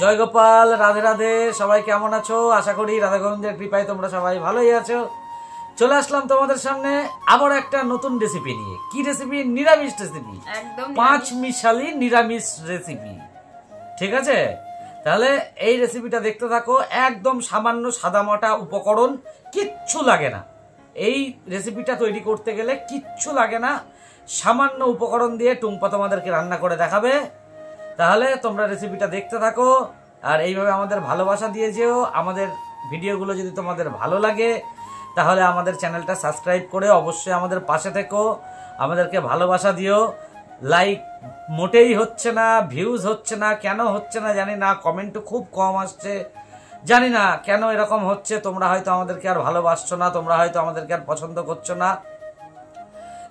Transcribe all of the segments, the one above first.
জয় গোপাল, রাধে রাধে। সবাই কেমন আছো? আশা করি রাধা গোবিন্দের কৃপায় তোমরা সবাই ভালোই আছো। চলে আসলাম তোমাদের সামনে আবার একটা নতুন রেসিপি নিয়ে। কি রেসিপি? নিরামিষ রেসিপি, একদম পাঁচ মিশালি নিরামিষ রেসিপি। ঠিক আছে, তাহলে এই রেসিপিটা দেখতে থাকো। একদম সামান্য সাদামাটা উপকরণ, কিচ্ছু লাগে না। এই রেসিপিটা তৈরি করতে গেলে কিচ্ছু লাগে না, সামান্য উপকরণ দিয়ে টুম্পা তোমাদেরকে রান্না করে দেখাবে। তাহলে তোমরা রেসিপিটা দেখতে থাকো আর এইভাবে আমাদের ভালোবাসা দিয়ে যেও। আমাদের ভিডিওগুলো যদি তোমাদের ভালো লাগে তাহলে আমাদের চ্যানেলটা সাবস্ক্রাইব করে অবশ্যই আমাদের পাশে থেকো, আমাদেরকে ভালোবাসা দিও। লাইক মোটেই হচ্ছে না, ভিউজ হচ্ছে না, কেন হচ্ছে না জানি না, কমেন্টও খুব কম আসছে, জানি না কেন এরকম হচ্ছে। তোমরা হয়তো আমাদেরকে আর ভালোবাসছো না, তোমরা হয়তো আমাদেরকে আর পছন্দ করছো না।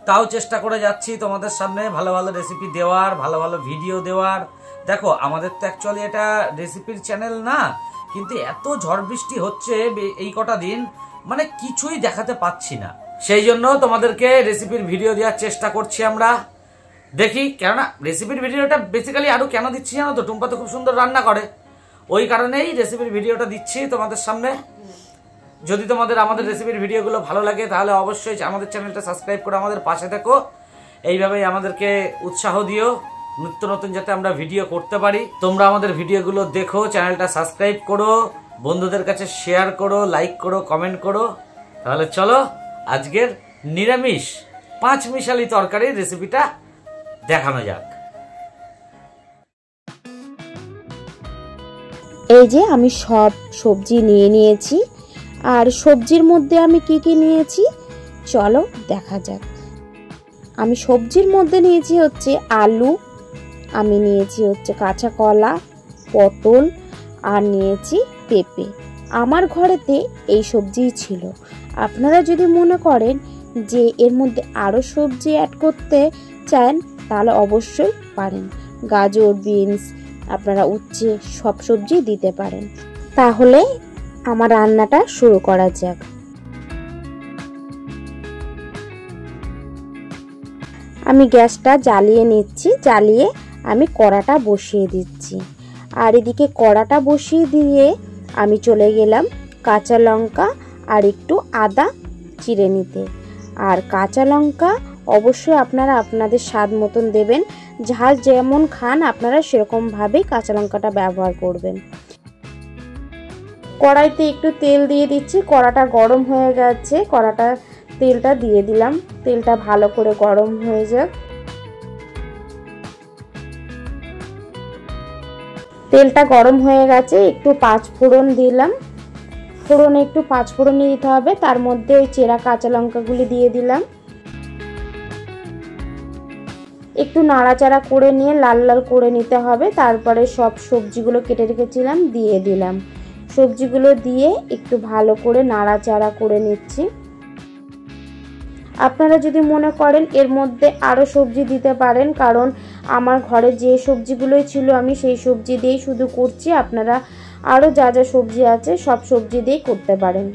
তাও চেষ্টা করে যাচ্ছি তোমাদের সামনে ভালো ভালো রেসিপি দেওয়ার, ভালো ভালো ভিডিও দেওয়ার। দেখো, আমাদের তো অ্যাকচুয়ালি এটা রেসিপির চ্যানেল না, কিন্তু এত ঝড় বৃষ্টি হচ্ছে এই কটা দিন, মানে কিছুই দেখাতে পাচ্ছি না। সেই জন্য তোমাদেরকে রেসিপির ভিডিও দেওয়ার চেষ্টা করছি আমরা। দেখি, কেননা রেসিপির ভিডিওটা বেসিক্যালি আরও কেন দিচ্ছি জানো তো, টুম্পা তো খুব সুন্দর রান্না করে, ওই কারণেই রেসিপির ভিডিওটা দিচ্ছি তোমাদের সামনে। যদি তোমাদের আমাদের রেসিপির ভিডিওগুলো ভালো লাগে তাহলে অবশ্যই আমাদের চ্যানেলটা সাবস্ক্রাইব করে আমাদের পাশে থেকো। এইভাবেই আমাদেরকে উৎসাহ দিও নিত্য নতুন যাতে আমরা ভিডিও করতে পারি। তোমরা আমাদের ভিডিওগুলো দেখো, চ্যানেলটা সাবস্ক্রাইব করো, বন্ধুদের কাছে শেয়ার করো, লাইক করো, কমেন্ট করো। তাহলে চলো আজকের নিরামিষ পাঁচ মিশালি তরকারির রেসিপিটা দেখানো যাক। এই যে আমি সব সবজি নিয়ে নিয়েছি, আর সবজির মধ্যে আমি কি কি নিয়েছি চলো দেখা যাক। আমি সবজির মধ্যে নিয়েছি হচ্ছে আলু, আমি নিয়েছি হচ্ছে কাঁচা কলা, পটল, আর নিয়েছি পেঁপে। আমার ঘরেতে এই সবজিই ছিল। আপনারা যদি মনে করেন যে এর মধ্যে আরও সবজি অ্যাড করতে চান তাহলে অবশ্যই পারেন। গাজর, বিনস, আপনারা উচ্ছে সব সবজি দিতে পারেন। তাহলে আমার রান্নাটা শুরু করা যাক। আমি গ্যাসটা জ্বালিয়ে নিচ্ছি, জ্বালিয়ে আমি কড়াটা বসিয়ে দিচ্ছি। আর এদিকে কড়াটা বসিয়ে দিয়ে আমি চলে গেলাম কাঁচা লঙ্কা আর একটু আদা চিড়ে নিতে। আর কাঁচা লঙ্কা অবশ্যই আপনারা আপনাদের স্বাদ মতন দেবেন, ঝাল যেমন খান আপনারা সেরকমভাবেই কাঁচা লঙ্কাটা ব্যবহার করবেন। কড়াইতে একটু তেল দিয়ে দিচ্ছি, কড়াটা গরম হয়ে গেছে, কড়াটা তেলটা দিয়ে দিলাম, তেলটা ভালো করে গরম হয়ে যাক। তেলটা গরম হয়ে গেছে, একটু পাঁচ ফোড়ন দিলাম, ফোড়নে একটু পাঁচ ফোড়ন দিতে হবে, তার মধ্যে ওই চেরা কাঁচা লঙ্কাগুলি দিয়ে দিলাম। একটু নাড়াচাড়া করে নিয়ে লাল লাল করে নিতে হবে। তারপরে সব সবজিগুলো কেটে রেখেছিলাম দিয়ে দিলাম, সবজিগুলো দিয়ে একটু ভালো করে নাড়াচাড়া করে নিচ্ছি। আপনারা যদি মনে করেন এর মধ্যে আরও সবজি দিতে পারেন, কারণ আমার ঘরে যে সবজিগুলোই ছিল আমি সেই সবজি দিয়েই শুধু করছি। আপনারা আরও যা যা সবজি আছে সব সবজি দিয়েই করতে পারেন।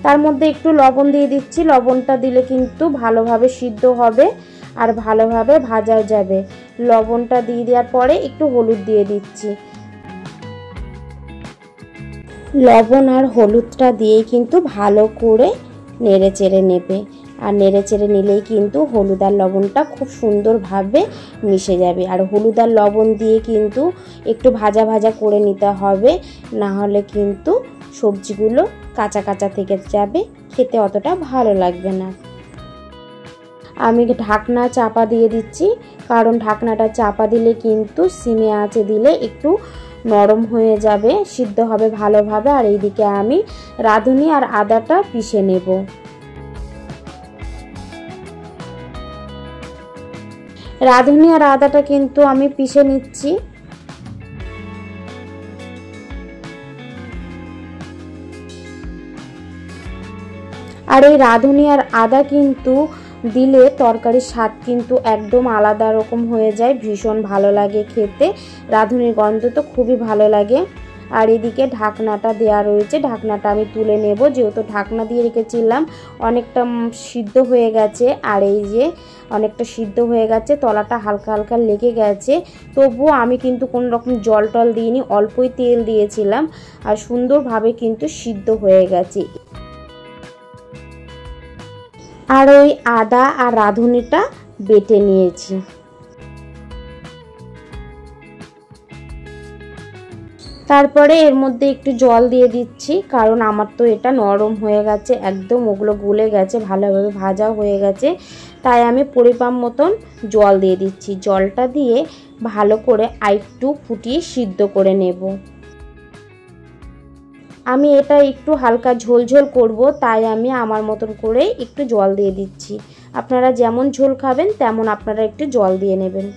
তার মধ্যে একটু লবণ দিয়ে দিচ্ছি, লবণটা দিলে কিন্তু ভালোভাবে সিদ্ধ হবে আর ভালোভাবে ভাজা যাবে। লবণটা দিয়ে দেওয়ার পরে একটু হলুদ দিয়ে দিচ্ছি। লবণ আর হলুদটা দিয়েই কিন্তু ভালো করে নেড়ে চেড়ে নেবে, আর নেড়ে চেড়ে নিলেই কিন্তু হলুদ আর লবণটা খুব সুন্দরভাবে মিশে যাবে। আর হলুদ আর লবণ দিয়ে কিন্তু একটু ভাজা ভাজা করে নিতে হবে, না হলে কিন্তু সবজিগুলো কাঁচা কাঁচা থেকে যাবে, খেতে অতটা ভালো লাগবে না। আমি ঢাকনা চাপা দিয়ে দিচ্ছি, কারণ ঢাকনাটা চাপা দিলে কিন্তু সিমে আঁচে দিলে একটু নরম হয়ে যাবে, সিদ্ধ হবে ভালোভাবে। আর এইদিকে আমি রাঁধুনি আর আদাটা পিষে নেব। রাঁধুনি আর আদাটা কিন্তু আমি পিষে নিচ্ছি। আর এই রাঁধুনি আর আদা কিন্তু দিলে তরকারির স্বাদ কিন্তু একদম আলাদা রকম হয়ে যায়, ভীষণ ভালো লাগে খেতে। রাঁধুনির গন্ধ তো খুবই ভালো লাগে। আর এদিকে ঢাকনাটা দেওয়া রয়েছে, ঢাকনাটা আমি তুলে নেব, যেহেতু ঢাকনা দিয়ে রেখেছিলাম অনেকটা সিদ্ধ হয়ে গেছে। আর এই যে অনেকটা সিদ্ধ হয়ে গেছে, তলাটা হালকা হালকা লেগে গেছে, তবুও আমি কিন্তু কোনো রকম জল টল দিইনি, অল্পই তেল দিয়েছিলাম আর সুন্দরভাবে কিন্তু সিদ্ধ হয়ে গেছে। আর ওই আদা আর রাঁধুনিটা বেটে নিয়েছি। তারপরে এর মধ্যে একটু জল দিয়ে দিচ্ছি, কারণ আমার তো এটা নরম হয়ে গেছে, একদম ওগুলো গলে গেছে, ভালোভাবে ভাজা হয়ে গেছে, তাই আমি পরিমাণ মতন জল দিয়ে দিচ্ছি। জলটা দিয়ে ভালো করে আরেকটু ফুটিয়ে সিদ্ধ করে নেব। আমি এটা একটু হালকা ঝোলঝোল করব, তাই আমি আমার মতন করে একটু জল দিয়ে দিচ্ছি। আপনারা যেমন ঝোল খাবেন তেমন আপনারা একটু জল দিয়ে নেবেন।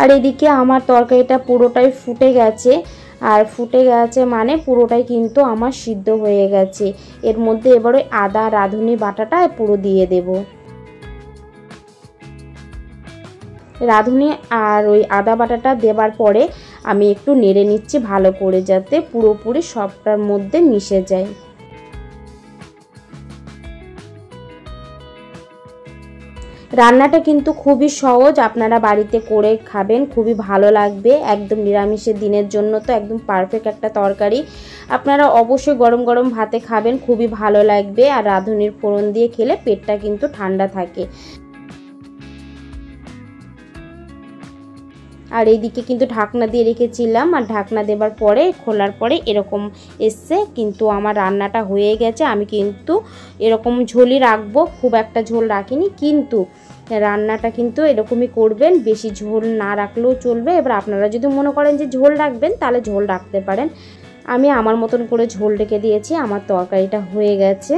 আর এদিকে আমার তরকারিটা পুরোটাই ফুটে গেছে, আর ফুটে গেছে মানে পুরোটাই কিন্তু আমার সিদ্ধ হয়ে গেছে। এর মধ্যে এবার ওই আদা রাঁধুনি বাটাটা পুরো দিয়ে দেব। রাঁধুনি আর ওই আদা বাটাটা দেবার পরে আমি একটু নেড়ে নিচ্ছি ভালো করে, যাতে পুরোপুরি সবটার মধ্যে মিশে যায়। রান্নাটা কিন্তু খুবই সহজ, আপনারা বাড়িতে করে খাবেন, খুবই ভালো লাগবে। একদম নিরামিষের দিনের জন্য তো একদম পারফেক্ট একটা তরকারি। আপনারা অবশ্যই গরম গরম ভাতে খাবেন, খুবই ভালো লাগবে। আর রাঁধুনির ফোড়ন দিয়ে খেলে পেটটা কিন্তু ঠান্ডা থাকে। আর এইদিকে কিন্তু ঢাকনা দিয়ে রেখেছিলাম, আর ঢাকনা দেবার পরে খোলার পরে এরকম এসছে, কিন্তু আমার রান্নাটা হয়ে গেছে। আমি কিন্তু এরকম ঝোলই রাখবো, খুব একটা ঝোল রাখিনি, কিন্তু রান্নাটা কিন্তু এরকমই করবেন, বেশি ঝোল না রাখলেও চলবে। এবার আপনারা যদি মনে করেন যে ঝোল রাখবেন তাহলে ঝোল রাখতে পারেন। আমি আমার মতন করে ঝোল রেখে দিয়েছি, আমার তরকারিটা হয়ে গেছে।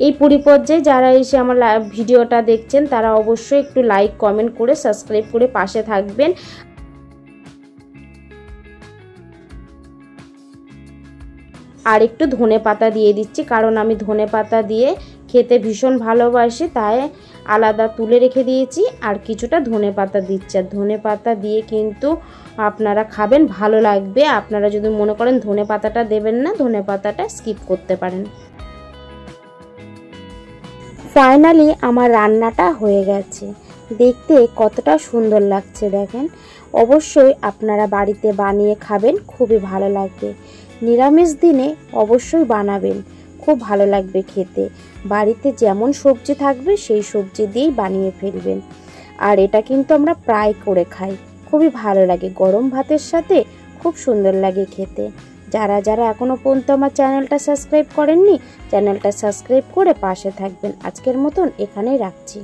এই পরিপর্যায়ে যারা এসে আমার ভিডিওটা দেখছেন তারা অবশ্যই একটু লাইক কমেন্ট করে সাবস্ক্রাইব করে পাশে থাকবেন। আর একটু ধনেপাতা দিয়ে দিচ্ছি, কারণ আমি ধনেপাতা দিয়ে খেতে ভীষণ ভালোবাসি, তাই আলাদা তুলে রেখে দিয়েছি। আর কিছুটা ধনেপাতা দিচ্ছি, আর ধনেপাতা দিয়ে কিন্তু আপনারা খাবেন, ভালো লাগবে। আপনারা যদি মনে করেন ধনেপাতাটা দেবেন না, ধনেপাতাটা স্কিপ করতে পারেন। ফাইনালি আমার রান্নাটা হয়ে গেছে, দেখতে কতটা সুন্দর লাগছে দেখেন। অবশ্যই আপনারা বাড়িতে বানিয়ে খাবেন, খুবই ভালো লাগবে। নিরামিষ দিনে অবশ্যই বানাবেন, খুব ভালো লাগবে খেতে। বাড়িতে যেমন সবজি থাকবে সেই সবজি দিয়েই বানিয়ে ফেলবেন। আর এটা কিন্তু আমরা প্রায় করে খাই, খুবই ভালো লাগে, গরম ভাতের সাথে খুব সুন্দর লাগে খেতে। যারা যারা এখনও পর্যন্ত আমার চ্যানেলটা সাবস্ক্রাইব করেননি, চ্যানেলটা সাবস্ক্রাইব করে পাশে থাকবেন। আজকের মতন এখানেই রাখছি।